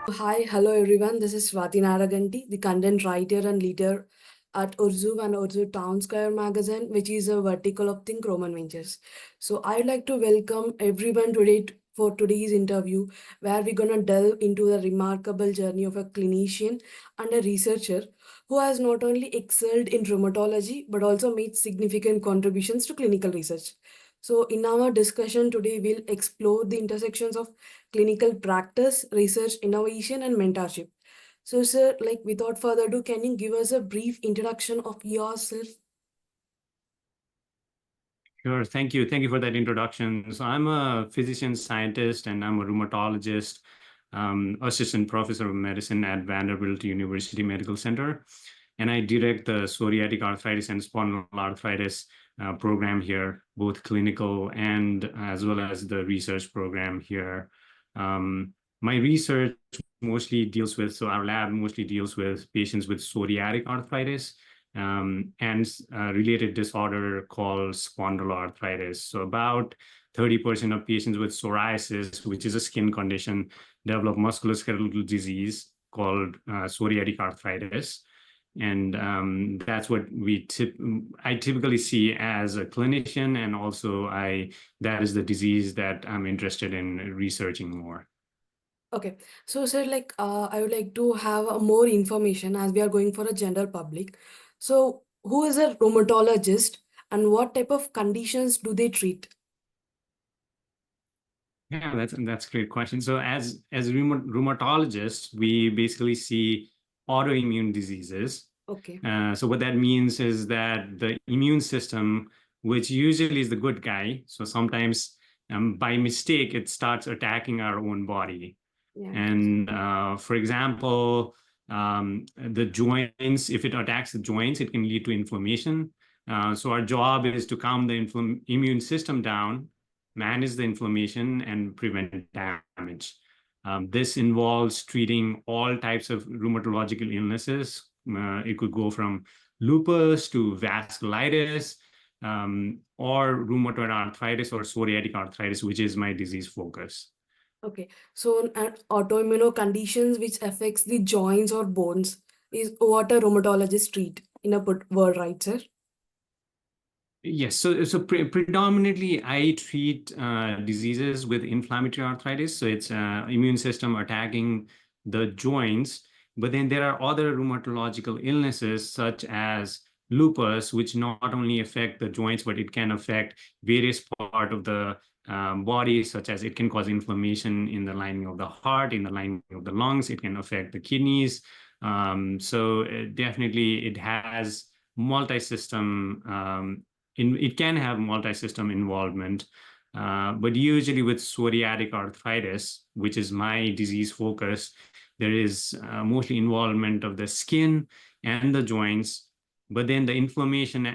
Hi, hello everyone. This is Swati Naraganti, the content writer and leader at Urzu and Urzu Town Square magazine, which is a vertical of Think Roman Ventures. So I'd like to welcome everyone today for today's interview, where we're gonna delve into the remarkable journey of a clinician and a researcher who has not only excelled in rheumatology but also made significant contributions to clinical research. So in our discussion today, we'll explore the intersections of clinical practice, research, innovation, and mentorship. So, sir, like without further ado, can you give us a brief introduction of yourself? Sure. Thank you. Thank you for that introduction. So I'm a physician scientist and I'm a rheumatologist, assistant professor of medicine at Vanderbilt University Medical Center. And I direct the psoriatic arthritis and spondyloarthritis program here, both clinical and as well as the research program here. My research mostly deals with, so our lab mostly deals with patients with psoriatic arthritis and a related disorder called spondyloarthritis. So about 30% of patients with psoriasis, which is a skin condition, develop musculoskeletal disease called psoriatic arthritis. And that's what I typically see as a clinician, and also that is the disease that I'm interested in researching more. Okay, so sir, I would like to have more information as we are going for a general public. So, who is a rheumatologist and what type of conditions do they treat? Yeah, that's a great question. So as rheumatologists, we basically see autoimmune diseases. Okay, So what that means is that the immune system, which usually is the good guy, so sometimes by mistake it starts attacking our own body. yeah, I guess. And for example, the joints, if it attacks the joints, it can lead to inflammation. So our job is to calm the immune system down, manage the inflammation, and prevent damage. This involves treating all types of rheumatological illnesses. It could go from lupus to vasculitis, or rheumatoid arthritis or psoriatic arthritis, which is my disease focus. Okay, so autoimmune conditions which affects the joints or bones is what a rheumatologist treat in a word, right, sir? Yes, so predominantly I treat diseases with inflammatory arthritis. So it's immune system attacking the joints. But then there are other rheumatological illnesses such as lupus, which not only affect the joints, but it can affect various part of the body, such as it can cause inflammation in the lining of the heart, in the lining of the lungs. It can affect the kidneys. Definitely it has multi-system it can have multi-system involvement, but usually with psoriatic arthritis, which is my disease focus, there is mostly involvement of the skin and the joints, but then the inflammation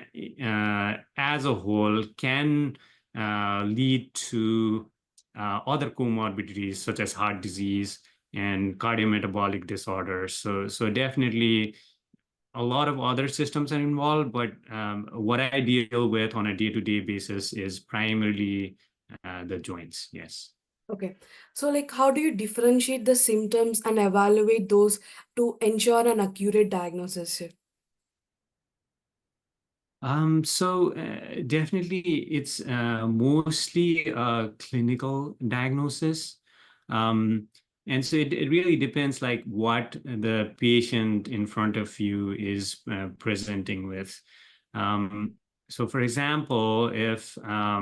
as a whole can lead to other comorbidities such as heart disease and cardiometabolic disorders. So definitely a lot of other systems are involved, but what I deal with on a day-to-day basis is primarily the joints. Yes. Okay, so how do you differentiate the symptoms and evaluate those to ensure an accurate diagnosis, sir? Definitely it's mostly a clinical diagnosis. And so it really depends like what the patient in front of you is presenting with. So for example, if uh,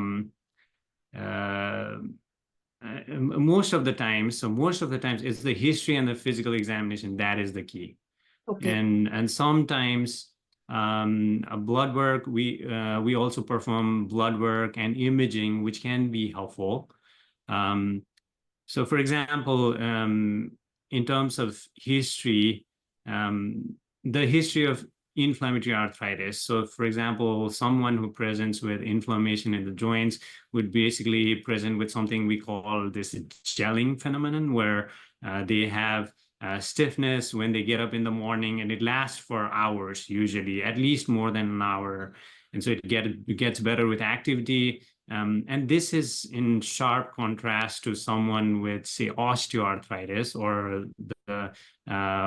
most of the times, it's the history and the physical examination that is the key. Okay, And sometimes blood work, we also perform blood work and imaging, which can be helpful. Um, so for example, in terms of history, the history of inflammatory arthritis. So for example, someone who presents with inflammation in the joints would basically present with something we call this gelling phenomenon, where they have stiffness when they get up in the morning, and it lasts for hours, usually at least more than an hour. And so it gets better with activity, And this is in sharp contrast to someone with, say, osteoarthritis or the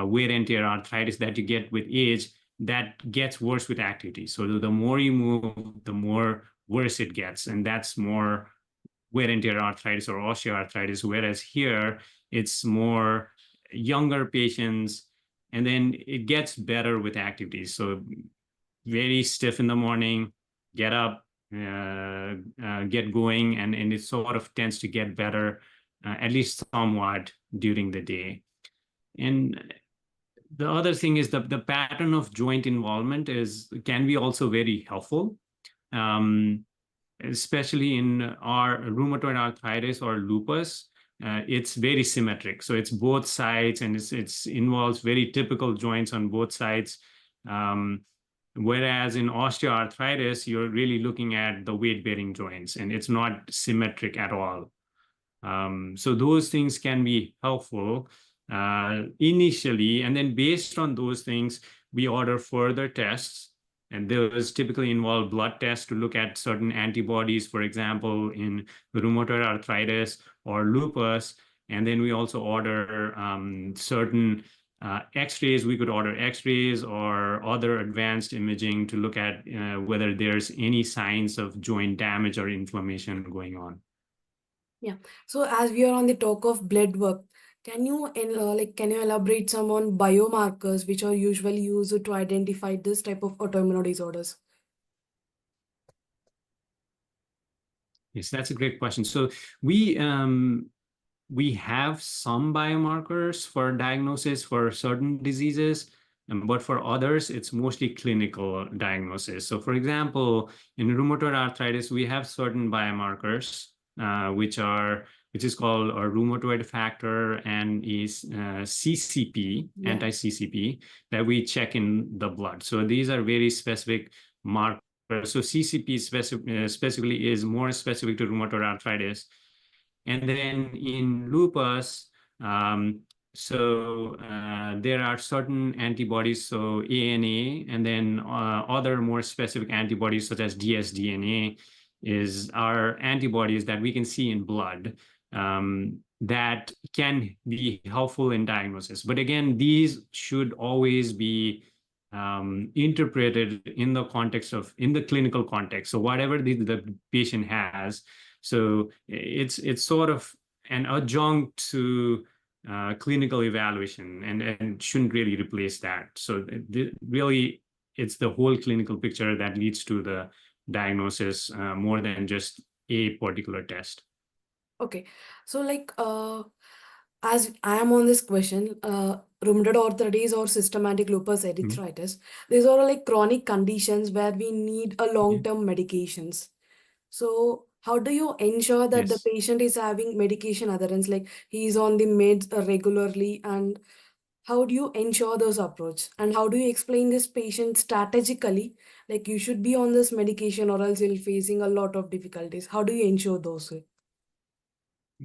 wear and tear arthritis that you get with age that gets worse with activity. So the more you move, the more worse it gets. And that's more wear and tear arthritis or osteoarthritis. Whereas here, it's more younger patients, and then it gets better with activities. So very stiff in the morning, get up, get going, and it sort of tends to get better, at least somewhat during the day. And the other thing is the pattern of joint involvement can be also very helpful, especially in our rheumatoid arthritis or lupus. It's very symmetric. So it's both sides, and it involves very typical joints on both sides. Whereas in osteoarthritis, you're really looking at the weight-bearing joints, and it's not symmetric at all. So those things can be helpful initially, and then based on those things, we order further tests, and those typically involve blood tests to look at certain antibodies, for example, in rheumatoid arthritis or lupus, and then we also order certain X-rays. We could order X-rays or other advanced imaging to look at whether there's any signs of joint damage or inflammation going on. Yeah. So as we are on the talk of blood work, can you elaborate some on biomarkers which are usually used to identify this type of autoimmune disorders? Yes, that's a great question. So we have some biomarkers for diagnosis for certain diseases, but for others, it's mostly clinical diagnosis. So for example, in rheumatoid arthritis, we have certain biomarkers, which is called a rheumatoid factor and is CCP, anti-CCP, that we check in the blood. So these are very specific markers. So CCP specifically is more specific to rheumatoid arthritis. And then in lupus, there are certain antibodies, so ANA, and then other more specific antibodies such as dsDNA are antibodies that we can see in blood that can be helpful in diagnosis. But again, these should always be interpreted in the clinical context. So whatever the patient has, so it's sort of an adjunct to clinical evaluation and shouldn't really replace that. So really, it's the whole clinical picture that leads to the diagnosis more than just a particular test. Okay. So as I am on this question, rheumatoid arthritis or systematic lupus erythritis, these are like chronic conditions where we need a long-term medications. So how do you ensure that the patient is having medication adherence, like he's on the meds regularly, and how do you ensure those approach? And how do you explain this patient strategically, like you should be on this medication or else you're facing a lot of difficulties? How do you ensure those?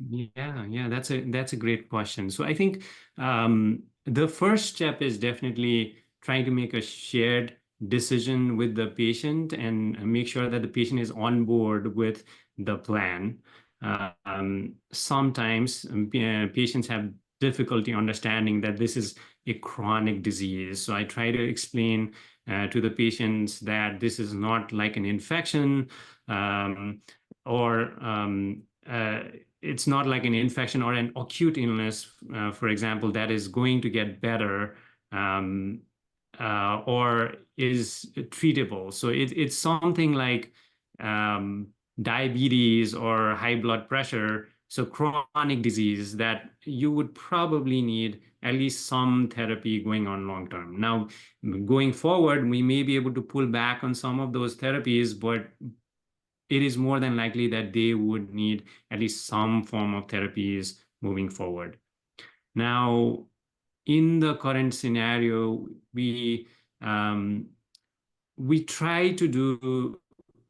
Yeah, that's a great question. So I think the first step is definitely trying to make a shared decision with the patient and make sure that the patient is on board with the plan. Sometimes patients have difficulty understanding that this is a chronic disease. So I try to explain to the patients that this is not like an infection it's not like an infection or an acute illness, for example, that is going to get better or is treatable. So it's something like diabetes or high blood pressure, so chronic disease that you would probably need at least some therapy going on long term. Now, going forward, we may be able to pull back on some of those therapies, but it is more than likely that they would need at least some form of therapies moving forward. Now, in the current scenario, we try to do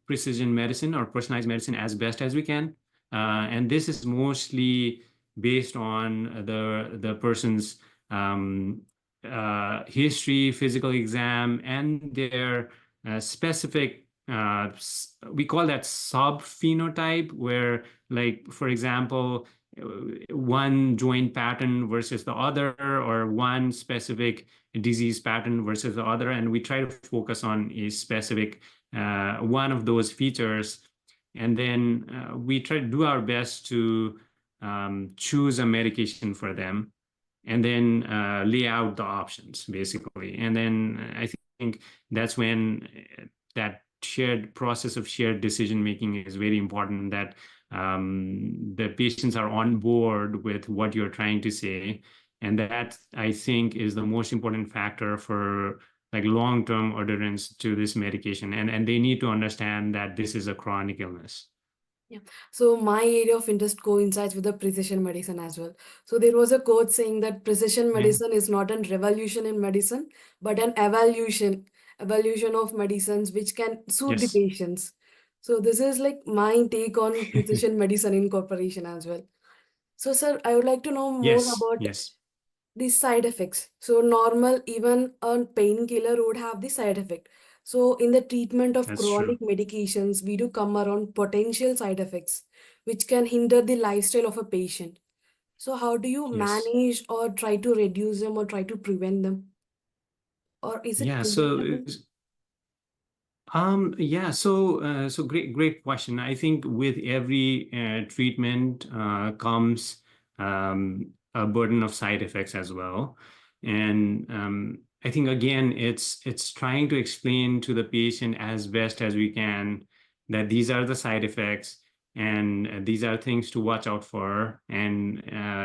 precision medicine or personalized medicine as best as we can. And this is mostly based on the person's history, physical exam, and their specific we call that subphenotype, where, like, for example, one joint pattern versus the other, or one specific disease pattern versus the other, and we try to focus on a specific one of those features, and then we try to do our best to choose a medication for them, and then lay out the options, basically. And then I think that's when that shared process of shared decision making is very important, that the patients are on board with what you're trying to say. And that, I think, is the most important factor for like long-term adherence to this medication. And they need to understand that this is a chronic illness. Yeah. So my area of interest coincides with the precision medicine as well. So there was a quote saying that precision Yeah. medicine is not a revolution in medicine, but an evolution of medicines which can suit the Yes. patients. So this is like my take on precision medicine incorporation as well. So sir, I would like to know more Yes. about Yes. the side effects. So normal, even a painkiller would have the side effect. So in the treatment of That's true. chronic medications, we do come around potential side effects, which can hinder the lifestyle of a patient. So how do you Yes. manage or try to reduce them or try to prevent them? Or is it Yeah. So preventable? Yeah, so great question. I think with every treatment comes a burden of side effects as well. And I think, again, it's trying to explain to the patient as best as we can that these are the side effects, and these are things to watch out for, and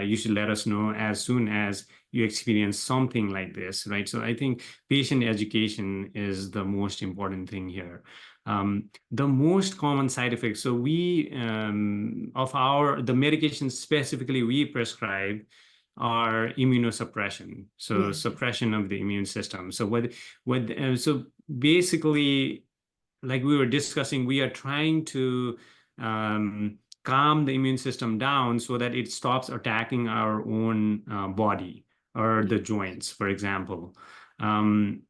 you should let us know as soon as you experience something like this, right? So I think patient education is the most important thing here. The most common side effects, so we the medications specifically we prescribe are immunosuppression, so Yeah. suppression of the immune system. So so basically, like we were discussing, we are trying to calm the immune system down so that it stops attacking our own body or Yeah. the joints, for example. Um,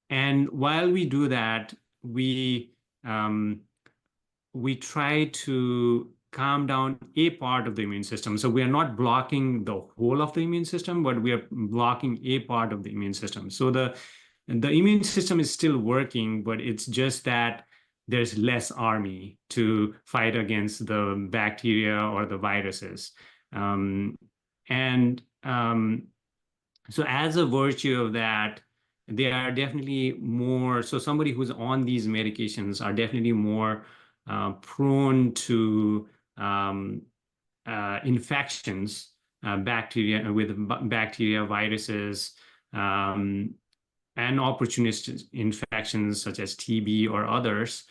and while we do that, um, we try to calm down a part of the immune system. So we are not blocking the whole of the immune system, but we are blocking a part of the immune system. So the immune system is still working, but it's just that there's less army to fight against the bacteria or the viruses. Um, and So as a virtue of that, they are definitely more, so somebody who's on these medications are definitely more prone to um, infections, bacteria, viruses, um, and opportunistic infections such as TB or others,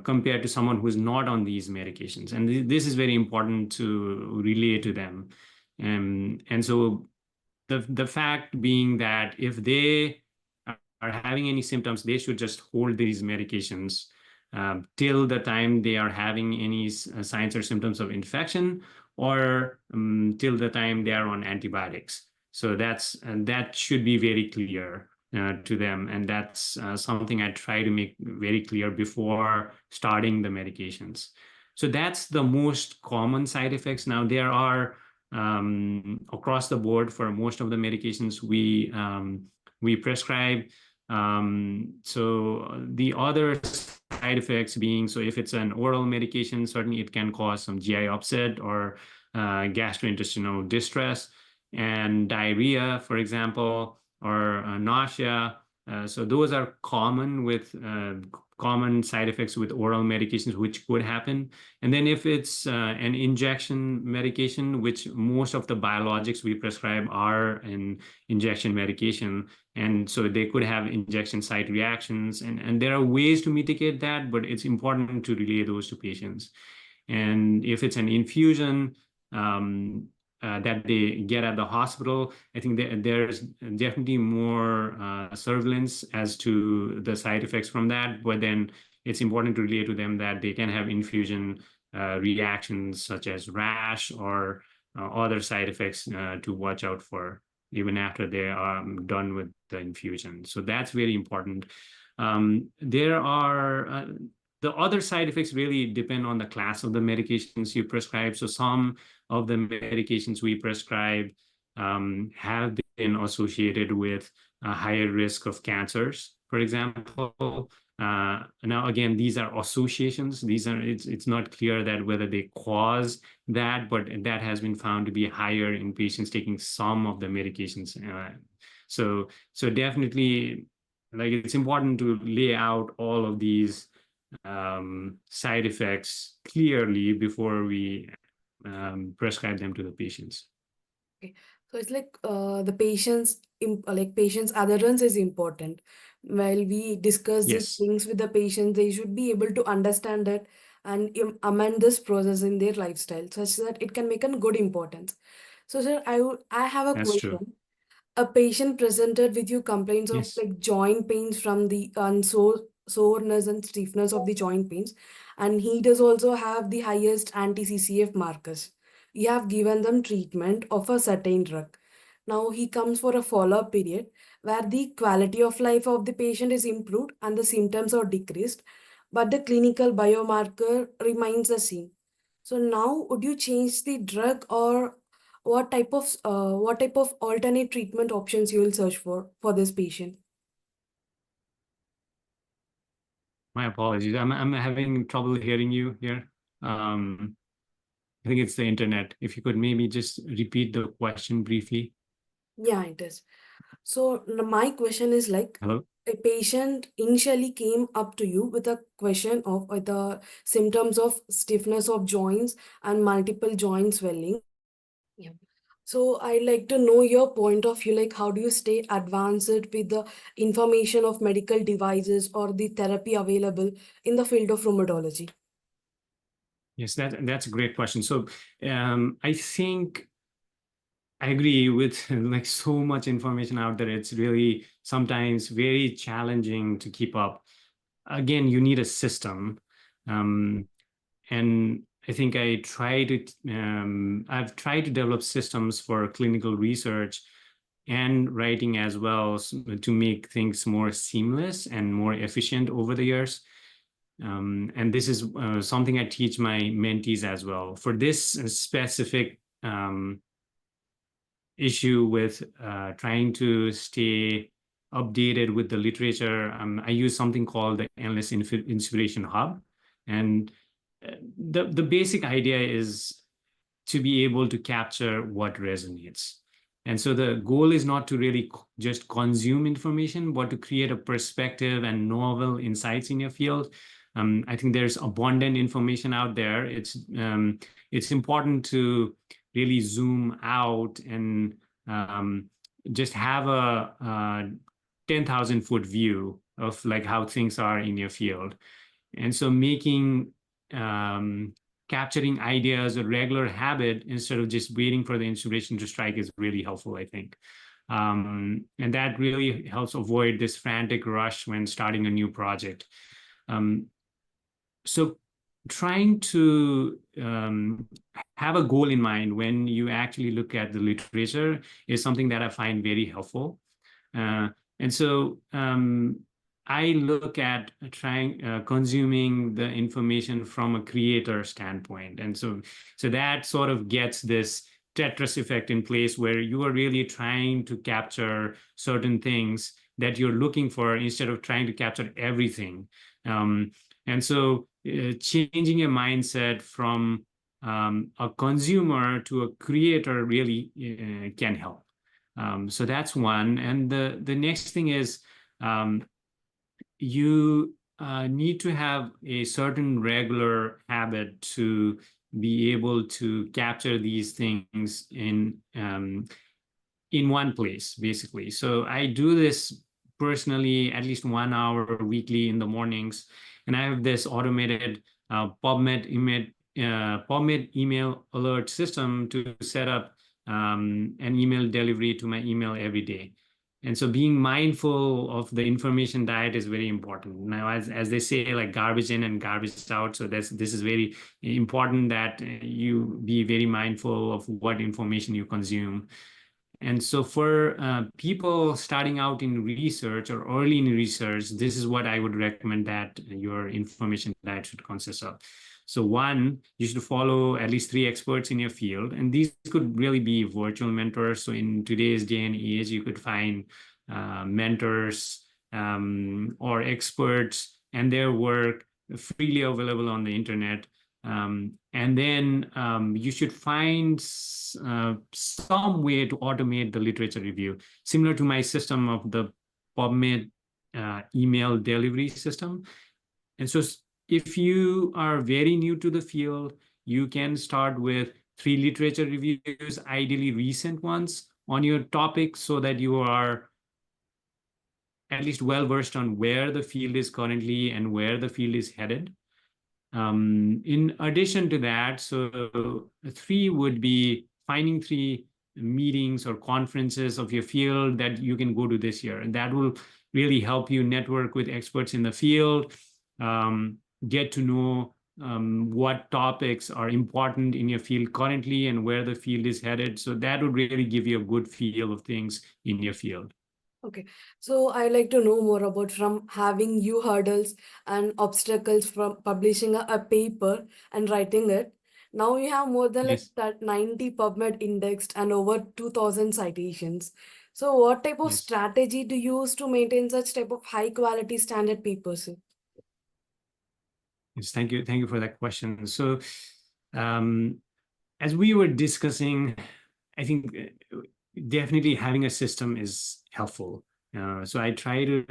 compared to someone who's not on these medications. And this is very important to relay to them. And so the fact being that if they are having any symptoms, they should just hold these medications till the time they are having any signs or symptoms of infection, or till the time they are on antibiotics. So that should be very clear to them, and that's something I try to make very clear before starting the medications. So that's the most common side effects. Now, there are across the board for most of the medications we prescribe. So the other side effects being, so if it's an oral medication, certainly it can cause some GI upset or gastrointestinal distress, and diarrhea, for example, or nausea. So those are common side effects with oral medications, which could happen. And then if it's an injection medication, which most of the biologics we prescribe are an injection medication, and so they could have injection site reactions, and there are ways to mitigate that, but it's important to relay those to patients. And if it's an infusion that they get at the hospital, I think there's definitely more surveillance as to the side effects from that. But then it's important to relay to them that they can have infusion reactions such as rash or other side effects to watch out for even after they are done with the infusion. So that's very important. There are the other side effects really depend on the class of the medications you prescribe. So some of the medications we prescribe have been associated with a higher risk of cancers, for example. Now, again, these are associations. It's not clear that whether they cause that, but that has been found to be higher in patients taking some of the medications. So definitely, like, it's important to lay out all of these side effects clearly before we prescribe them to the patients. Okay. So it's like the patient's adherence is important. While we discuss these Yes, things with the patient, they should be able to understand it and amend this process in their lifestyle such that it can make a good importance. So, sir, I have a that's true. question. A patient presented with you complaints of Yes. like joint pains from the soreness and stiffness of the joint pains, and he does also have the highest anti-CCF markers. You have given them treatment of a certain drug. Now he comes for a follow-up period where the quality of life of the patient is improved and the symptoms are decreased, but the clinical biomarker remains the same. So now would you change the drug, or what type of alternate treatment options you will search for this patient? My apologies. I'm having trouble hearing you here. I think it's the internet. If you could maybe just repeat the question briefly. Yeah, it is. So my question is like, Hello? a patient initially came up to you with a question of with the symptoms of stiffness of joints and multiple joint swelling. Yeah. So I'd like to know your point of view, like how do you stay advanced with the information of medical devices or the therapy available in the field of rheumatology? Yes, that's a great question. So I think I agree with like so much information out there. It's really sometimes very challenging to keep up. Again, you need a system. And I think I've tried to develop systems for clinical research and writing as well, to make things more seamless and more efficient over the years. And this is something I teach my mentees as well. For this specific issue with trying to stay updated with the literature, I use something called the Endless Inspiration Hub. And the basic idea is to be able to capture what resonates. And so the goal is not to really just consume information, but to create a perspective and novel insights in your field. I think there's abundant information out there. It's important to really zoom out and just have a 10,000-foot view of like how things are in your field. And so making capturing ideas a regular habit instead of just waiting for the inspiration to strike is really helpful, I think. And that really helps avoid this frantic rush when starting a new project. So trying to have a goal in mind when you actually look at the literature is something that I find very helpful. And so I look at consuming the information from a creator standpoint. And so that sort of gets this Tetris effect in place where you are really trying to capture certain things that you're looking for instead of trying to capture everything. And so changing your mindset from a consumer to a creator really can help. So that's one. And the next thing is you need to have a certain regular habit to be able to capture these things in one place, basically. So I do this personally at least 1 hour weekly in the mornings, and I have this automated PubMed email alert system to set up an email delivery to my email every day. And so being mindful of the information diet is very important. Now, as they say, like garbage in and garbage out. So this is very important that you be very mindful of what information you consume. And so for people starting out in research or early in research, this is what I would recommend that your information diet should consist of. So one, you should follow at least 3 experts in your field. And these could really be virtual mentors. So in today's day and age, you could find mentors or experts and their work freely available on the internet. And then you should find some way to automate the literature review, similar to my system of the PubMed email delivery system. And so if you are very new to the field, you can start with 3 literature reviews, ideally recent ones on your topic, so that you are at least well-versed on where the field is currently and where the field is headed. In addition to that, so 3 would be finding 3 meetings or conferences of your field that you can go to this year. And that will really help you network with experts in the field, get to know what topics are important in your field currently and where the field is headed. So that would really give you a good feel of things in your field. Okay, so I like to know more about from having you hurdles and obstacles from publishing a paper and writing it. Now you have more than like Yes. that 90 PubMed indexed and over 2000 citations. So what type of Yes. strategy do you use to maintain such type of high quality standard papers? Yes, thank you. Thank you for that question. So as we were discussing, I think definitely having a system is helpful. So I try to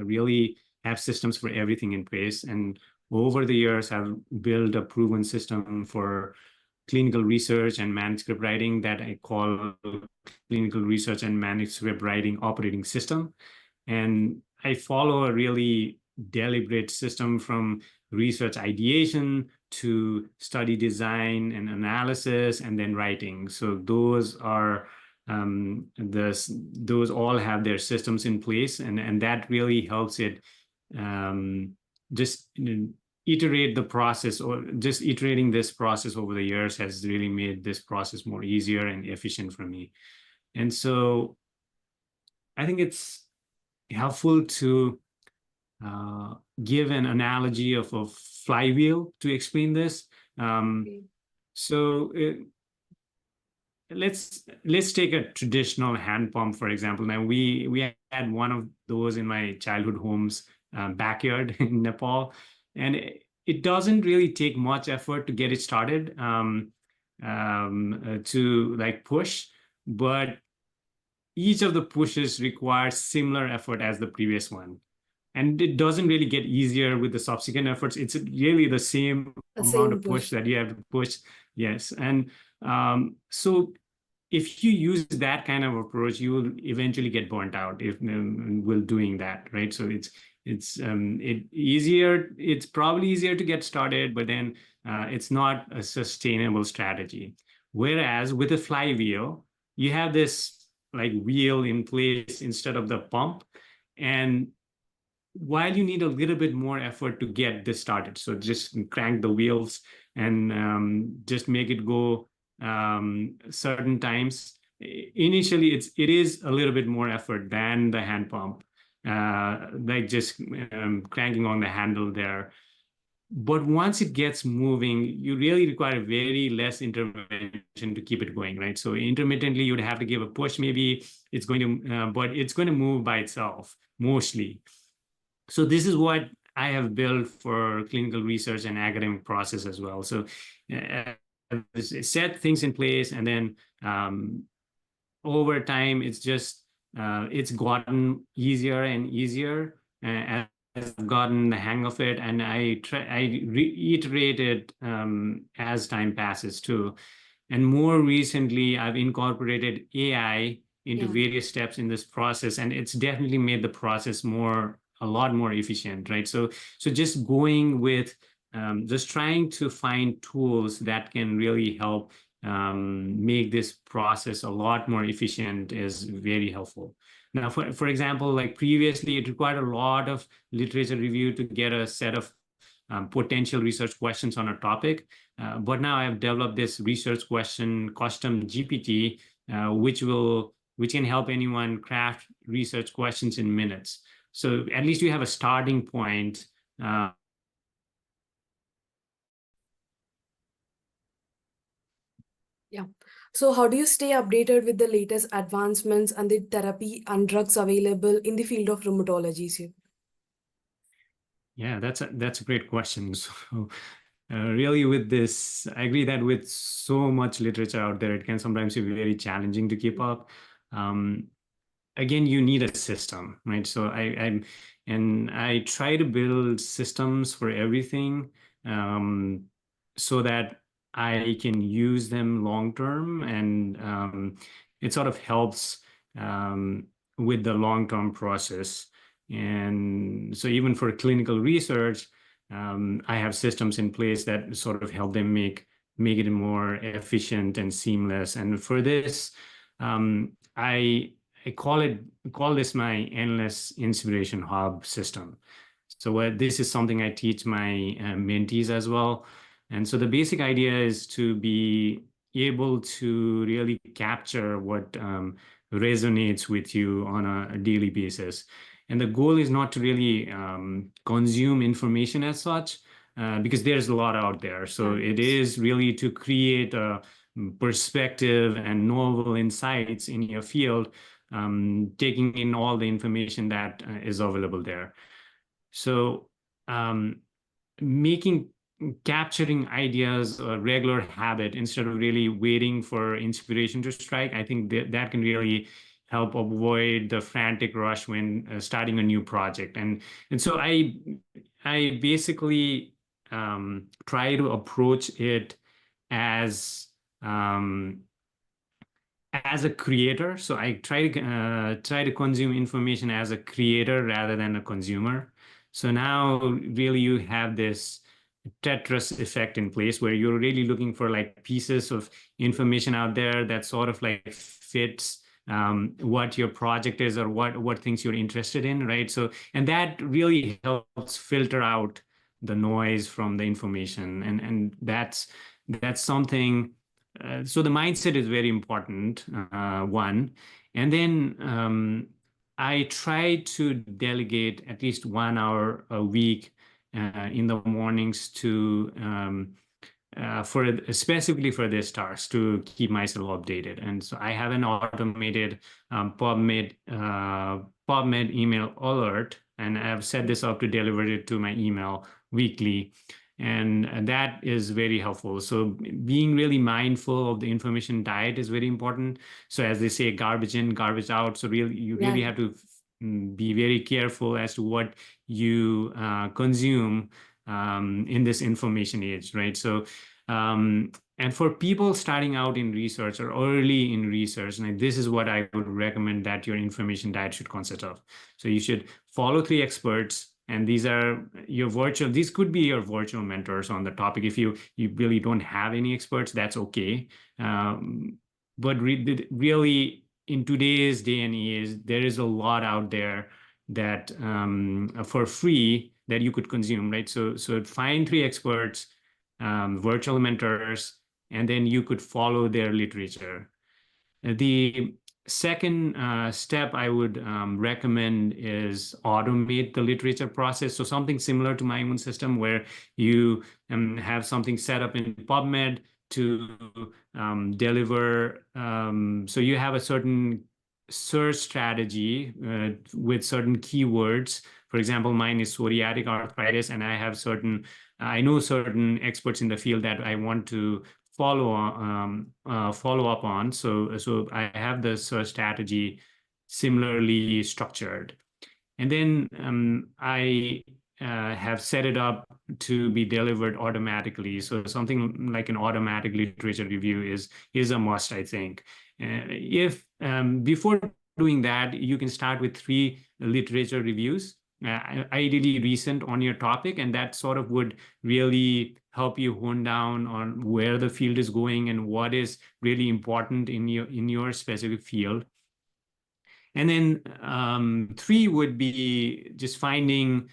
really have systems for everything in place. And over the years, I've built a proven system for clinical research and manuscript writing that I call clinical research and manuscript writing operating system. And I follow a really deliberate system from research ideation to study design and analysis and then writing. So those are those all have their systems in place, and that really helps it just iterate the process, or just iterating this process over the years has really made this process more easier and efficient for me. And so I think it's helpful to give an analogy of a flywheel to explain this. So let's take a traditional hand pump, for example. Now we had one of those in my childhood home's backyard in Nepal, and it doesn't really take much effort to get it started, to like push, but each of the pushes requires similar effort as the previous one. And it doesn't really get easier with the subsequent efforts. It's really the same amount of push that you have to push. Yes. And so if you use that kind of approach, you will eventually get burnt out if while doing that, right? So it's probably easier to get started, but then it's not a sustainable strategy. Whereas with a flywheel, you have this like wheel in place instead of the pump. And while you need a little bit more effort to get this started, so just crank the wheels and just make it go certain times. Initially, it is a little bit more effort than the hand pump, like just cranking on the handle there. But once it gets moving, you really require very less intervention to keep it going, right? So intermittently, you'd have to give a push. Maybe it's going to, but it's going to move by itself mostly. So this is what I have built for clinical research and academic process as well. So set things in place, and then over time, it's just it's gotten easier and easier as I've gotten the hang of it, and I reiterate it as time passes too. And more recently, I've incorporated AI into various steps in this process, and it's definitely made the process a lot more efficient, right? So just going with just trying to find tools that can really help make this process a lot more efficient is very helpful. Now, for example, like previously, it required a lot of literature review to get a set of potential research questions on a topic. But now I've developed this research question custom GPT, which will which can help anyone craft research questions in minutes. So at least you have a starting point. Yeah. So how do you stay updated with the latest advancements and the therapy and drugs available in the field of rheumatology, sir? Yeah, that's a great question. So, really, with this, I agree that with so much literature out there, it can sometimes be very challenging to keep up. Again, you need a system, right? So I try to build systems for everything, so that I can use them long term, and it sort of helps with the long term process. And so even for clinical research, I have systems in place that sort of help them make it more efficient and seamless. And for this, I call this my endless inspiration hub system. So this is something I teach my mentees as well. And so the basic idea is to be able to really capture what resonates with you on a daily basis. And the goal is not to really consume information as such, because there's a lot out there. So it is really to create a perspective and novel insights in your field, taking in all the information that is available there. So capturing ideas a regular habit instead of really waiting for inspiration to strike, I think that can really help avoid the frantic rush when starting a new project. And so I basically try to approach it as a creator. So I try to consume information as a creator rather than a consumer. So now really you have this Tetris effect in place where you're really looking for like pieces of information out there that sort of like fits what your project is or what things you're interested in, right? So, and that really helps filter out the noise from the information, and that's something. So the mindset is very important, one. And then I try to delegate at least 1 hour a week in the mornings to specifically for this task to keep myself updated. And so I have an automated PubMed email alert, and I've set this up to deliver it to my email weekly. And that is very helpful. So being really mindful of the information diet is very important. So as they say, garbage in, garbage out. So really, you really have to be very careful as to what you consume in this information age, right? So, and for people starting out in research or early in research, and this is what I would recommend that your information diet should consist of. So you should follow 3 experts, and these could be your virtual mentors on the topic. If you really don't have any experts, that's okay. But really, in today's day and age, there is a lot out there that for free that you could consume, right? So find 3 experts, virtual mentors, and then you could follow their literature. The second step I would recommend is automate the literature process. So something similar to my own system where you have something set up in PubMed to deliver. So you have a certain search strategy with certain keywords. For example, mine is psoriatic arthritis, and I know certain experts in the field that I want to follow up on. So I have the search strategy similarly structured. And then I have set it up to be delivered automatically. So something like an automatic literature review is a must, I think. If before doing that, you can start with 3 literature reviews, ideally recent on your topic, and that sort of would really help you hone down on where the field is going and what is really important in your specific field. And then 3 would be just finding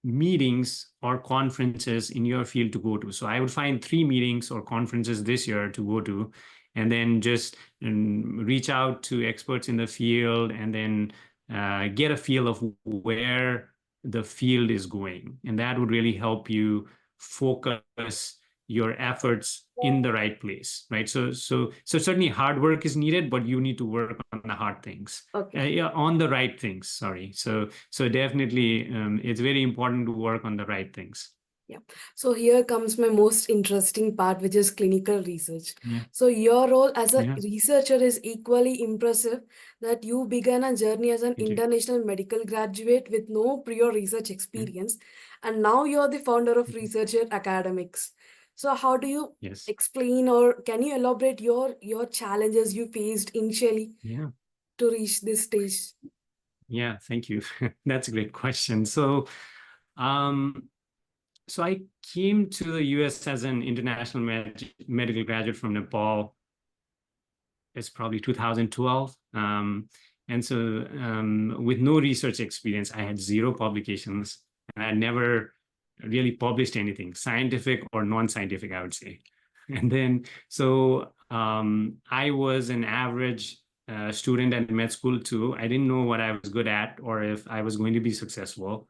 meetings or conferences in your field to go to. So I would find 3 meetings or conferences this year to go to. and then just reach out to experts in the field, and then get a feel of where the field is going. And that would really help you focus your efforts in the right place, right? So certainly hard work is needed, but you need to work on the hard things, Okay. yeah, on the right things. Sorry. So definitely, it's very important to work on the right things. Yeah. So here comes my most interesting part, which is clinical research. Yeah. So your role as a Yeah. researcher is equally impressive, that you began a journey as an Thank you. international medical graduate with no prior research experience, and now you're the founder of Researcher Academics. So how do you Yes. explain, or can you elaborate your challenges you faced initially Yeah. to reach this stage? Yeah. Thank you. That's a great question. So, so I came to the US as an international medical graduate from Nepal. It's probably 2012. And so with no research experience, I had 0 publications, and I never really published anything, scientific or non-scientific, I would say. And then, so I was an average student at med school too. I didn't know what I was good at or if I was going to be successful.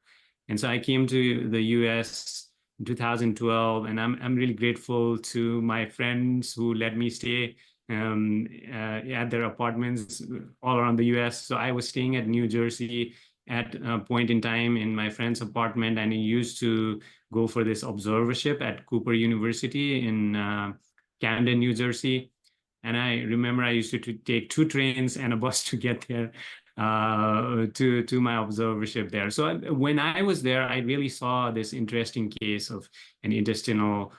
And so I came to the US in 2012, and I'm really grateful to my friends who let me stay at their apartments all around the US. So I was staying at New Jersey at a point in time in my friend's apartment, and he used to go for this observership at Cooper University in Camden, New Jersey. And I remember I used to take 2 trains and a bus to get there to my observership there. So when I was there, I really saw this interesting case of an intestinal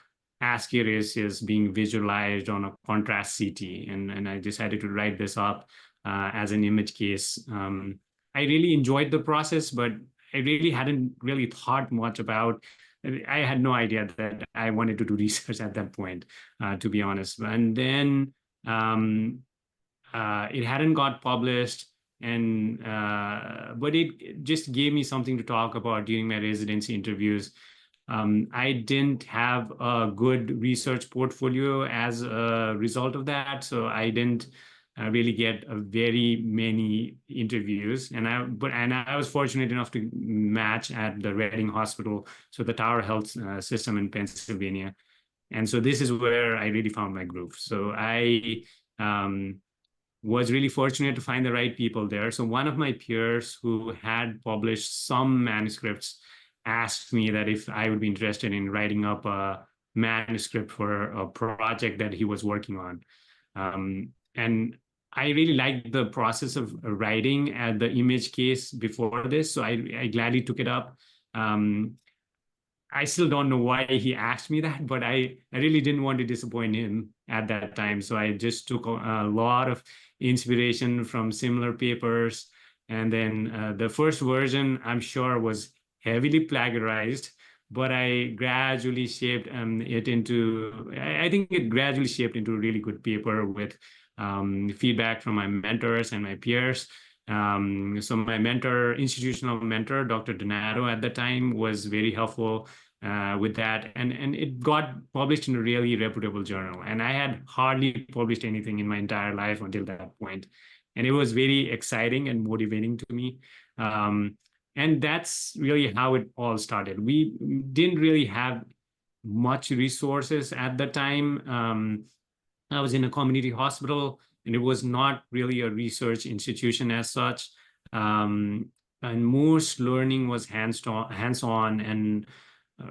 ascariasis being visualized on a contrast CT, and I decided to write this up as an image case. I really enjoyed the process, but I really hadn't really thought much about. I had no idea that I wanted to do research at that point, to be honest. And then it hadn't got published, and but it just gave me something to talk about during my residency interviews. I didn't have a good research portfolio as a result of that, so I didn't really get very many interviews. And I was fortunate enough to match at the Reading Hospital, so the Tower Health system in Pennsylvania. And so this is where I really found my groove. So I was really fortunate to find the right people there. So one of my peers who had published some manuscripts asked me that if I would be interested in writing up a manuscript for a project that he was working on. And I really liked the process of writing at the image case before this, so I gladly took it up. I still don't know why he asked me that, but I really didn't want to disappoint him at that time. So I just took a lot of inspiration from similar papers. And then the first version, I'm sure, was heavily plagiarized, but I gradually shaped it into, I think it gradually shaped into a really good paper with feedback from my mentors and my peers. So my mentor, institutional mentor, Dr. Donato at the time, was very helpful with that. And it got published in a really reputable journal. And I had hardly published anything in my entire life until that point. And it was very exciting and motivating to me. And that's really how it all started. We didn't really have much resources at the time. I was in a community hospital, and it was not really a research institution as such. And most learning was hands-on, and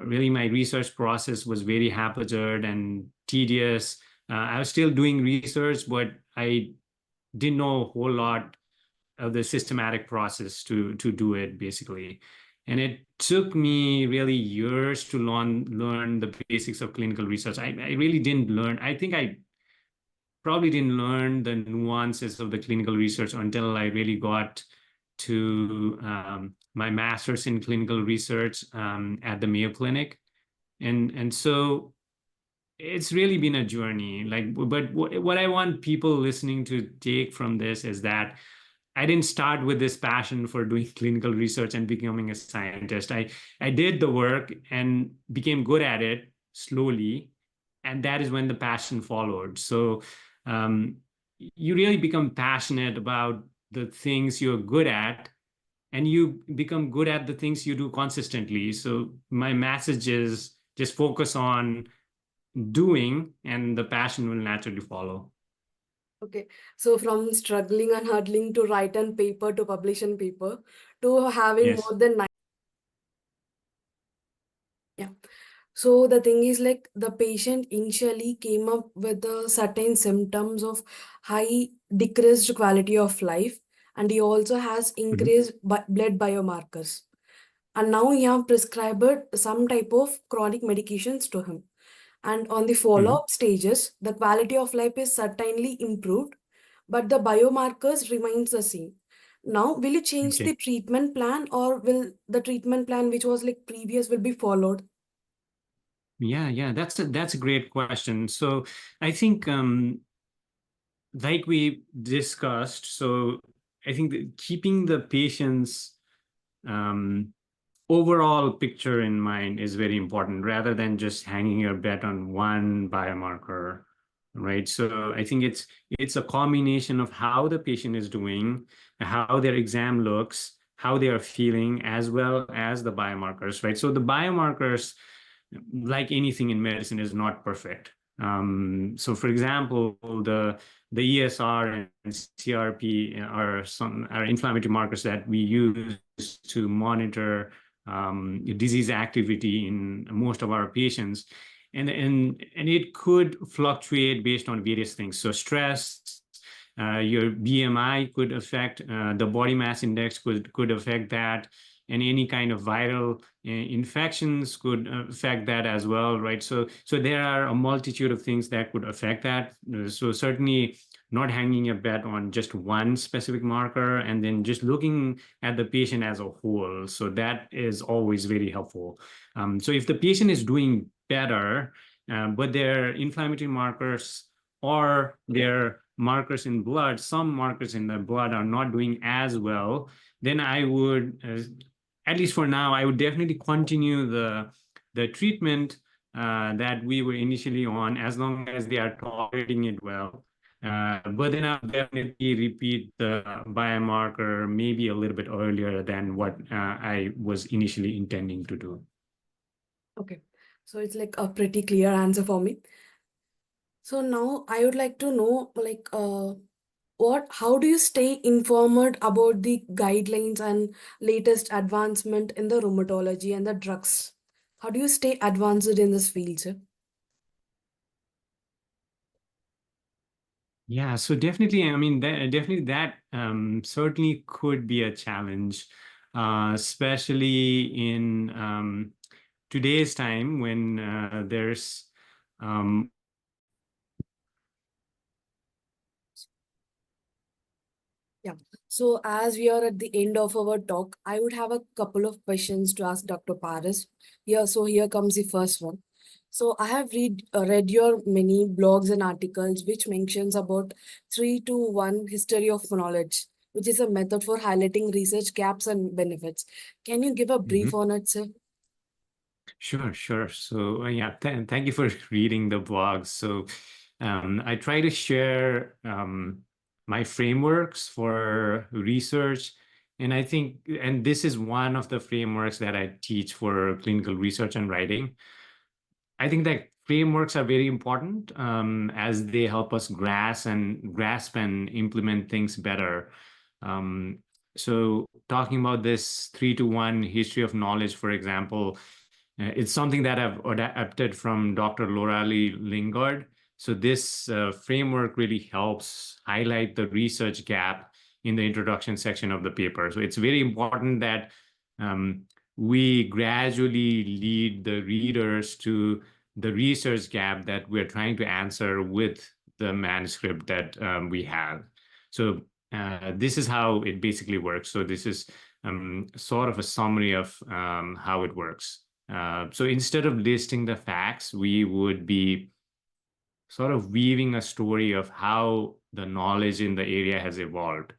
really my research process was very haphazard and tedious. I was still doing research, but I didn't know a whole lot of the systematic process to do it, basically. And it took me really years to learn the basics of clinical research. I really didn't learn. I think I probably didn't learn the nuances of the clinical research until I really got to my master's in clinical research at the Mayo Clinic. And so it's really been a journey. But what I want people listening to take from this is that I didn't start with this passion for doing clinical research and becoming a scientist. I did the work and became good at it slowly, and that is when the passion followed. So you really become passionate about the things you're good at, and you become good at the things you do consistently. So my message is just focus on doing, and the passion will naturally follow. Okay, so from struggling and hurdling to write on paper to publish on paper to having Yes. more than nine. Yeah. So the thing is like the patient initially came up with the certain symptoms of high decreased quality of life, and he also has increased blood biomarkers. And now he have prescribed some type of chronic medications to him. And on the follow-up stages, the quality of life is certainly improved, but the biomarkers remains the same. Now, will you change Okay. the treatment plan, or will the treatment plan which was like previous will be followed? Yeah, that's a great question. So I think like we discussed, so I think that keeping the patient's overall picture in mind is very important, rather than just hanging your bet on one biomarker, right? So I think it's a combination of how the patient is doing, how their exam looks, how they are feeling, as well as the biomarkers, right? So the biomarkers, like anything in medicine, is not perfect. So for example, the ESR and CRP are inflammatory markers that we use to monitor disease activity in most of our patients, and it could fluctuate based on various things. So stress, your BMI could affect, the body mass index could affect that, and any kind of viral infections could affect that as well, right? So there are a multitude of things that could affect that. So certainly not hanging a bet on just one specific marker, and then just looking at the patient as a whole. So that is always very helpful. So if the patient is doing better, but their inflammatory markers or their markers in blood, some markers in the blood are not doing as well, then I would, at least for now, I would definitely continue the treatment that we were initially on, as long as they are tolerating it well. But then I'll definitely repeat the biomarker maybe a little bit earlier than what I was initially intending to do. Okay, so it's like a pretty clear answer for me. So now I would like to know, like, how do you stay informed about the guidelines and latest advancement in the rheumatology and the drugs? How do you stay advanced in this field, sir? Yeah, so definitely, I mean, definitely that certainly could be a challenge, especially in today's time when there's Yeah. So as we are at the end of our talk, I would have a couple of questions to ask Dr. Paris. Here comes the first one. So I have read your many blogs and articles which mentions about 3-to-1 history of knowledge, which is a method for highlighting research gaps and benefits. Can you give a brief on it, sir? Sure. So yeah, thank you for reading the blog. So I try to share my frameworks for research, and I think, and this is one of the frameworks that I teach for clinical research and writing. I think that frameworks are very important as they help us grasp and implement things better. So talking about this 3-to-1 history of knowledge, for example, it's something that I've adapted from Dr. Loralee Lingard. So this framework really helps highlight the research gap in the introduction section of the paper. So it's very important that we gradually lead the readers to the research gap that we're trying to answer with the manuscript that we have. So this is how it basically works. So this is sort of a summary of how it works. So instead of listing the facts, we would be sort of weaving a story of how the knowledge in the area has evolved.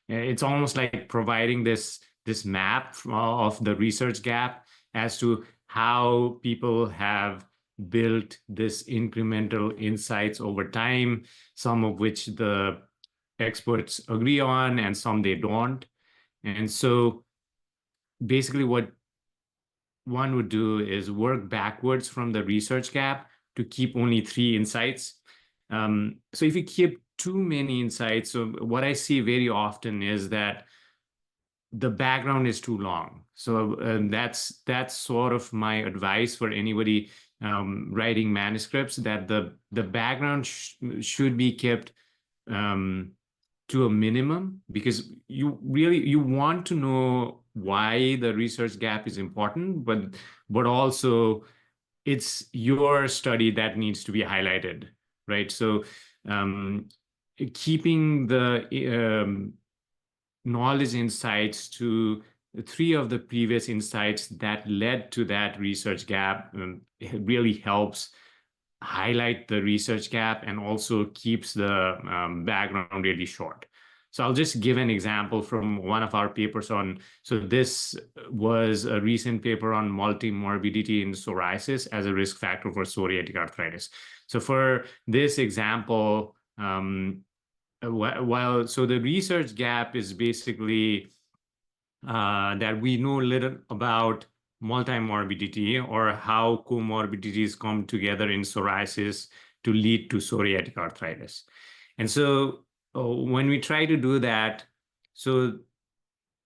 It's almost like providing this map of the research gap as to how people have built this incremental insights over time, some of which the experts agree on and some they don't. And so basically what one would do is work backwards from the research gap to keep only 3 insights. So if you keep too many insights, so what I see very often is that the background is too long. So that's sort of my advice for anybody writing manuscripts, that the background should be kept to a minimum, because you want to know why the research gap is important, but also it's your study that needs to be highlighted, right? So keeping the knowledge insights to 3 of the previous insights that led to that research gap it really helps highlight the research gap and also keeps the background really short. So I'll just give an example from one of our papers on, so this was a recent paper on multimorbidity in psoriasis as a risk factor for psoriatic arthritis. So for this example, so the research gap is basically that we know little about multimorbidity, or how comorbidities come together in psoriasis to lead to psoriatic arthritis. And so when we try to do that, so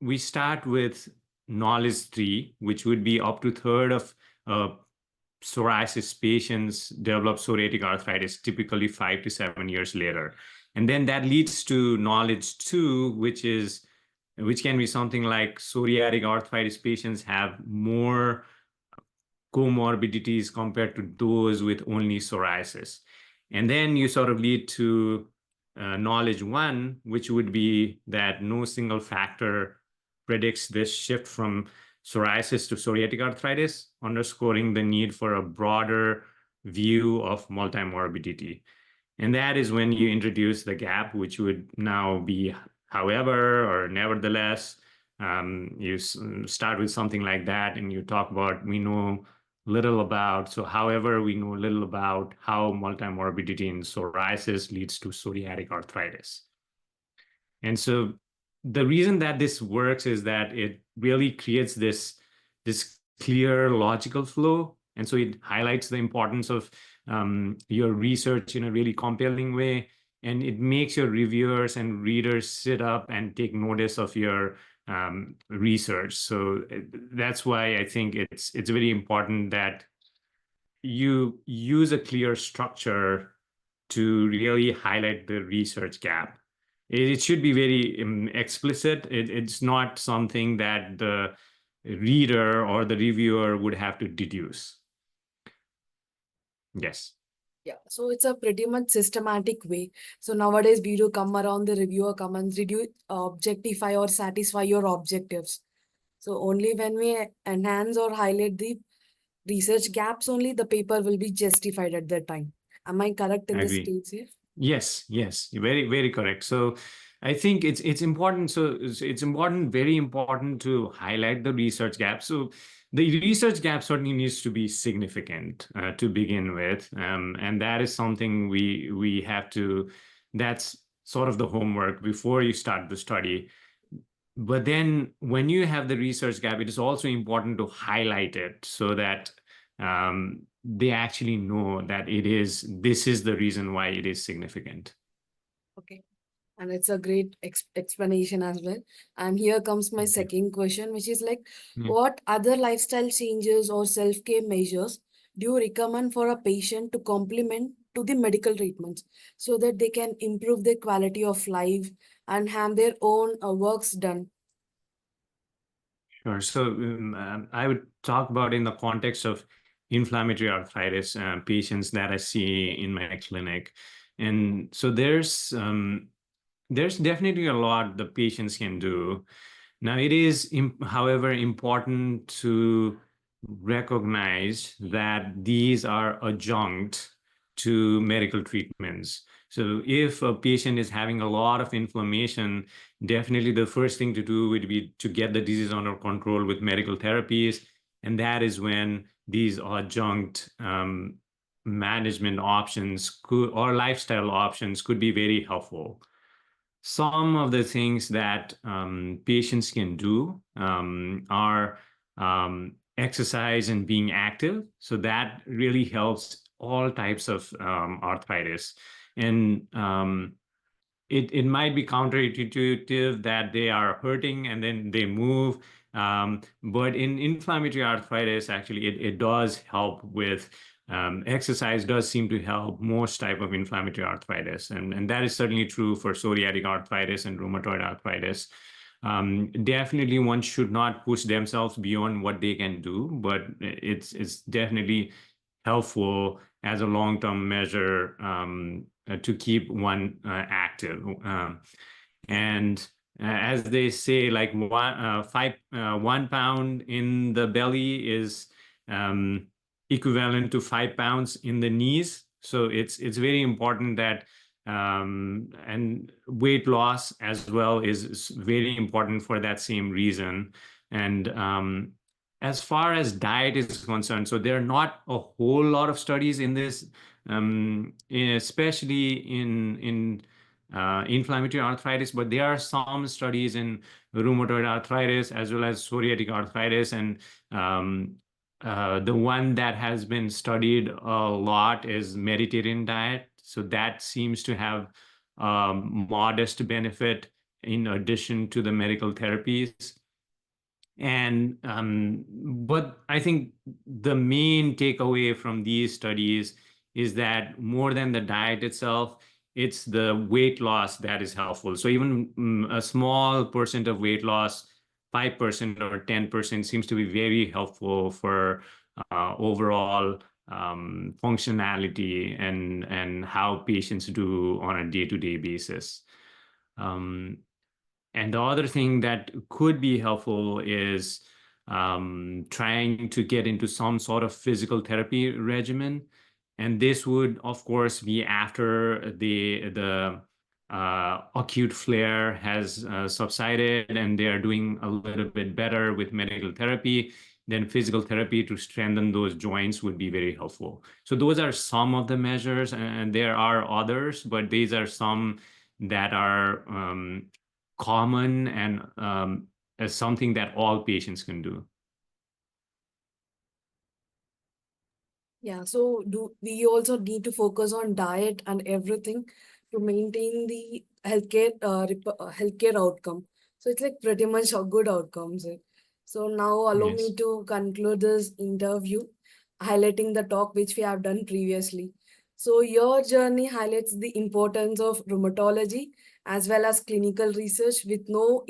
we start with knowledge 3, which would be up to 1/3 of psoriasis patients develop psoriatic arthritis, typically 5 to 7 years later. And then that leads to knowledge 2, which can be something like psoriatic arthritis patients have more comorbidities compared to those with only psoriasis. And then you sort of lead to knowledge 1, which would be that no single factor predicts this shift from psoriasis to psoriatic arthritis, underscoring the need for a broader view of multimorbidity. And that is when you introduce the gap, which would now be however or nevertheless. You start with something like that, and you talk about, we know little about, so however, we know little about how multimorbidity in psoriasis leads to psoriatic arthritis. And so the reason that this works is that it really creates this clear logical flow. And so it highlights the importance of your research in a really compelling way. And it makes your reviewers and readers sit up and take notice of your research. So that's why I think it's very important that you use a clear structure to really highlight the research gap. It should be very explicit. It's not something that the reader or the reviewer would have to deduce. Yes. Yeah, so it's a pretty much systematic way. So nowadays we do come around the reviewer comments, did you objectify or satisfy your objectives? So only when we enhance or highlight the research gaps, only the paper will be justified at that time. Am I correct in I this agree. stage here? Yes, very, very correct. So I think it's important. So it's important, very important to highlight the research gap. So the research gap certainly needs to be significant to begin with, and that is something we have to. That's sort of the homework before you start the study. But then when you have the research gap, it is also important to highlight it so that they actually know that this is the reason why it is significant. Okay. And it's a great explanation as well. And here comes my second question, which is like, what other lifestyle changes or self-care measures do you recommend for a patient to complement to the medical treatments so that they can improve their quality of life and have their own works done? Sure. So I would talk about in the context of inflammatory arthritis patients that I see in my clinic. And so there's definitely a lot the patients can do. Now, it is, however, important to recognize that these are adjunct to medical treatments. So if a patient is having a lot of inflammation, definitely the first thing to do would be to get the disease under control with medical therapies. And that is when these adjunct management options or lifestyle options could be very helpful. Some of the things that patients can do are exercise and being active. So that really helps all types of arthritis. And it might be counterintuitive that they are hurting and then they move. But in inflammatory arthritis, actually, it does help with exercise does seem to help most type of inflammatory arthritis. And that is certainly true for psoriatic arthritis and rheumatoid arthritis. Definitely one should not push themselves beyond what they can do, but it's definitely helpful as a long-term measure to keep one active. And as they say, like 1 pound in the belly is equivalent to 5 pounds in the knees. So it's very important that and weight loss as well is very important for that same reason. And as far as diet is concerned, so there are not a whole lot of studies in this, especially in inflammatory arthritis, but there are some studies in rheumatoid arthritis as well as psoriatic arthritis. And the one that has been studied a lot is Mediterranean diet. So that seems to have modest benefit in addition to the medical therapies. And but I think the main takeaway from these studies is that more than the diet itself, it's the weight loss that is helpful. So even a small percent of weight loss, 5% or 10% seems to be very helpful for overall functionality and how patients do on a day-to-day basis. And the other thing that could be helpful is trying to get into some sort of physical therapy regimen. And this would, of course, be after the acute flare has subsided and they are doing a little bit better with medical therapy. Then physical therapy to strengthen those joints would be very helpful. So those are some of the measures, and there are others, but these are some that are common and as something that all patients can do. Yeah, so do we also need to focus on diet and everything to maintain the healthcare outcome? So it's like pretty much a good outcomes. So now allow me Yes. to conclude this interview, highlighting the talk which we have done previously. So your journey highlights the importance of rheumatology as well as clinical research with no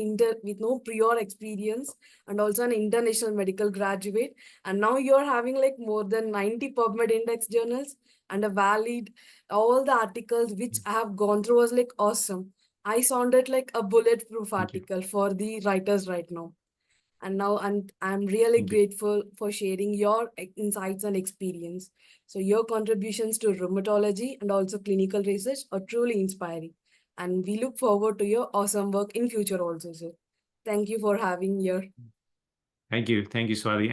prior experience, and also an international medical graduate. And now you're having like more than 90 PubMed index journals and a valid all the articles which I have gone through was like awesome. I sounded like a bulletproof Thank you. article for the writers right now. And now I'm really Thank you. grateful for sharing your insights and experience. So your contributions to rheumatology and also clinical research are truly inspiring. And we look forward to your awesome work in future also, sir. Thank you for having here. Thank you, Swati.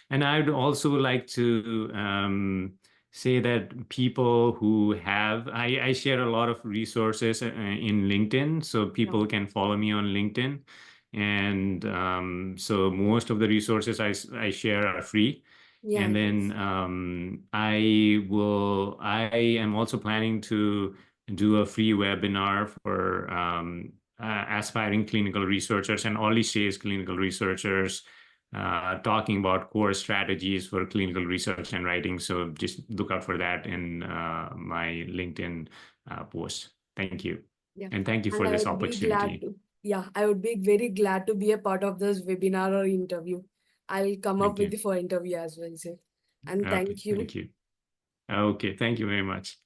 And I would also like to say that people who have I share a lot of resources in LinkedIn, so people can follow me on LinkedIn. And so most of the resources I share are free. Yeah, And then I am also planning to do a free webinar for aspiring clinical researchers and early stage clinical researchers, talking about core strategies for clinical research and writing. So just look out for that in my LinkedIn post. Thank you. Yeah. And thank you And for I this would be glad opportunity. to, yeah, I would be very glad to be a part of this webinar or interview. I'll come up Thank with you. the for interview as well, sir. And Okay, thank you. thank you. Okay, thank you very much.